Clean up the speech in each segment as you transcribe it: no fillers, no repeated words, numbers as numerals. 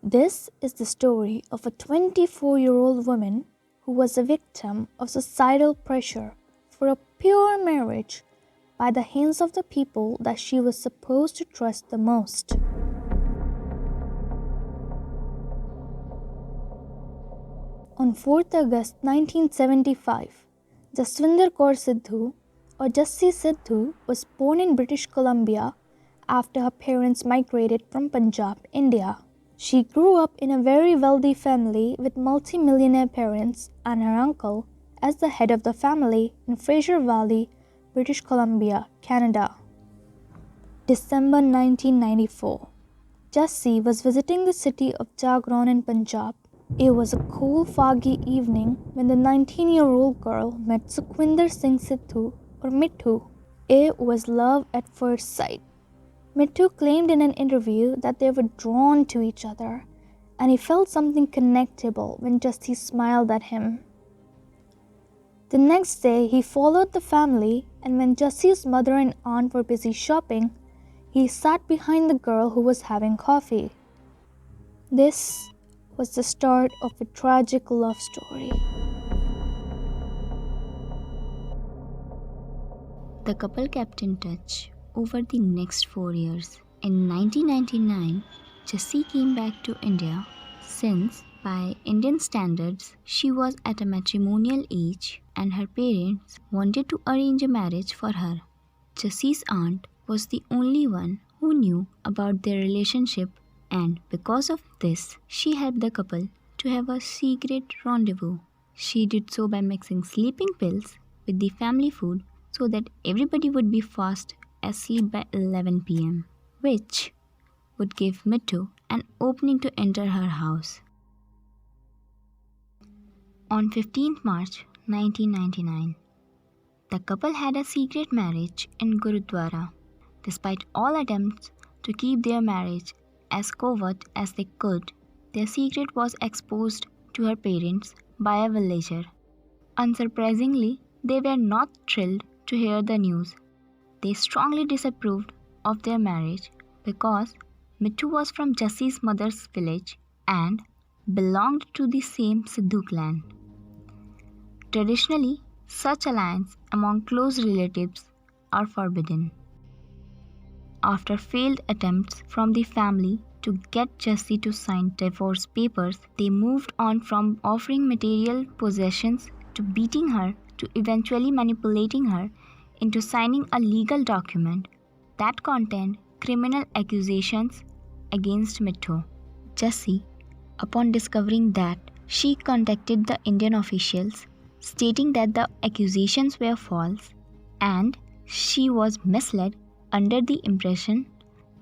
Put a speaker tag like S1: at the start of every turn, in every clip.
S1: This is the story of a 24-year-old woman who was a victim of societal pressure for a pure marriage by the hands of the people that she was supposed to trust the most. On 4th August 1975, Jaswinder Kaur Sidhu or Jassi Sidhu was born in British Columbia after her parents migrated from Punjab, India. She grew up in a very wealthy family with multi-millionaire parents and her uncle as the head of the family in Fraser Valley, British Columbia, Canada. December 1994. Jassi was visiting the city of Jagron in Punjab. It was a cool, foggy evening when the 19-year-old girl met Sukhwinder Singh Sidhu or Mithu. It was love at first sight. Mithu claimed in an interview that they were drawn to each other and he felt something connectable when Jassi smiled at him. The next day, he followed the family, and when Jassi's mother and aunt were busy shopping, he sat behind the girl who was having coffee. This was the start of a tragic love story.
S2: The couple kept in touch over the next 4 years. In 1999, Jassi came back to India since, by Indian standards, she was at a matrimonial age and her parents wanted to arrange a marriage for her. Jassi's aunt was the only one who knew about their relationship, and because of this, she helped the couple to have a secret rendezvous. She did so by mixing sleeping pills with the family food so that everybody would be fast asleep by 11 pm, which would give Mithu an opening to enter her house. On 15th March 1999, the couple had a secret marriage in Gurudwara. Despite all attempts to keep their marriage as covert as they could, their secret was exposed to her parents by a villager. Unsurprisingly, they were not thrilled to hear the news. They strongly disapproved of their marriage because Mithu was from Jassi's mother's village and belonged to the same Sidhu clan. Traditionally, such alliance among close relatives are forbidden. After failed attempts from the family to get Jassi to sign divorce papers, they moved on from offering material possessions to beating her to eventually manipulating her into signing a legal document that contained criminal accusations against Mithu. Jassi, upon discovering that, she contacted the Indian officials stating that the accusations were false and she was misled under the impression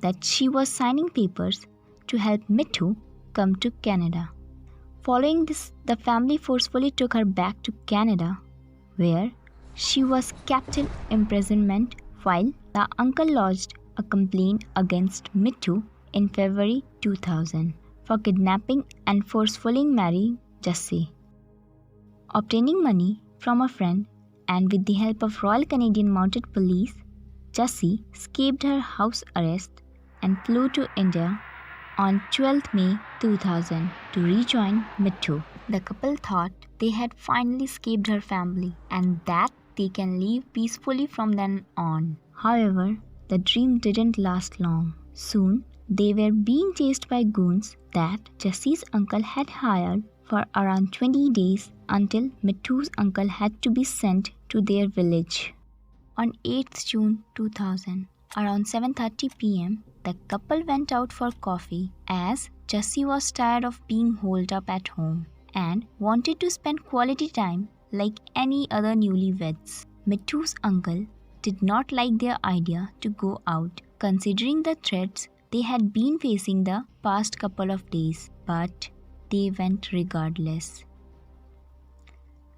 S2: that she was signing papers to help Mithu come to Canada. Following this, the family forcefully took her back to Canada, where she was kept in imprisonment while the uncle lodged a complaint against Mithu in February 2000 for kidnapping and forcefully marrying Jassi. Obtaining money from a friend and with the help of Royal Canadian Mounted Police, Jassi escaped her house arrest and flew to India on 12 May 2000 to rejoin Mithu. The couple thought they had finally escaped her family and that they can live peacefully from then on. However, the dream didn't last long. Soon, they were being chased by goons that Jassi's uncle had hired for around 20 days until Mithu's uncle had to be sent to their village. On 8th June 2000, around 7:30 pm, the couple went out for coffee as Jassi was tired of being holed up at home and wanted to spend quality time like any other newlyweds. Mithu's uncle did not like their idea to go out considering the threats they had been facing the past couple of days, but they went regardless.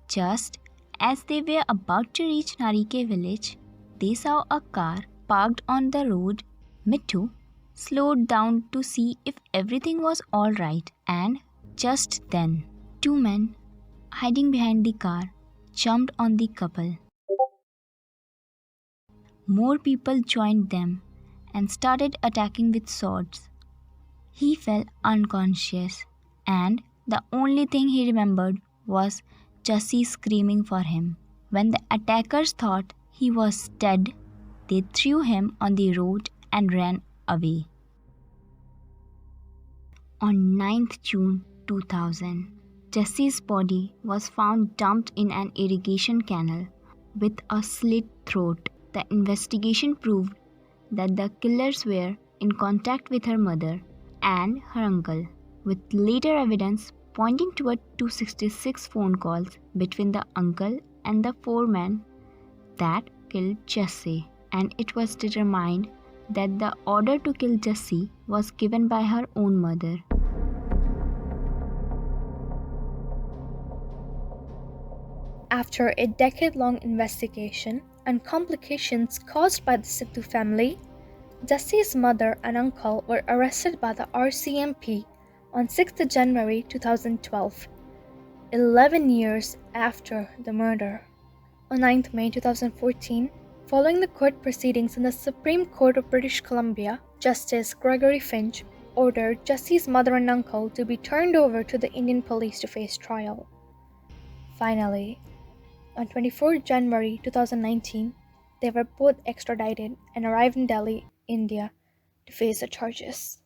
S2: Just as they were about to reach Narike village, they saw a car parked on the road. Mithu slowed down to see if everything was alright, and just then, two men hiding behind the car jumped on the couple. More people joined them and started attacking with swords. He fell unconscious, and the only thing he remembered was Jussie screaming for him. When the attackers thought he was dead, they threw him on the road and ran away. On 9th June 2000, Jessie's body was found dumped in an irrigation canal with a slit throat. The investigation proved that the killers were in contact with her mother and her uncle, with later evidence pointing toward 266 phone calls between the uncle and the foreman that killed Jessie, and it was determined that the order to kill Jessie was given by her own mother.
S1: After a decade-long investigation and complications caused by the Sidhu family, Jessie's mother and uncle were arrested by the RCMP on 6th January 2012, 11 years after the murder. On 9th May 2014, following the court proceedings in the Supreme Court of British Columbia, Justice Gregory Finch ordered Jessie's mother and uncle to be turned over to the Indian police to face trial. Finally, on 24 January 2019, they were both extradited and arrived in Delhi, India, to face the charges.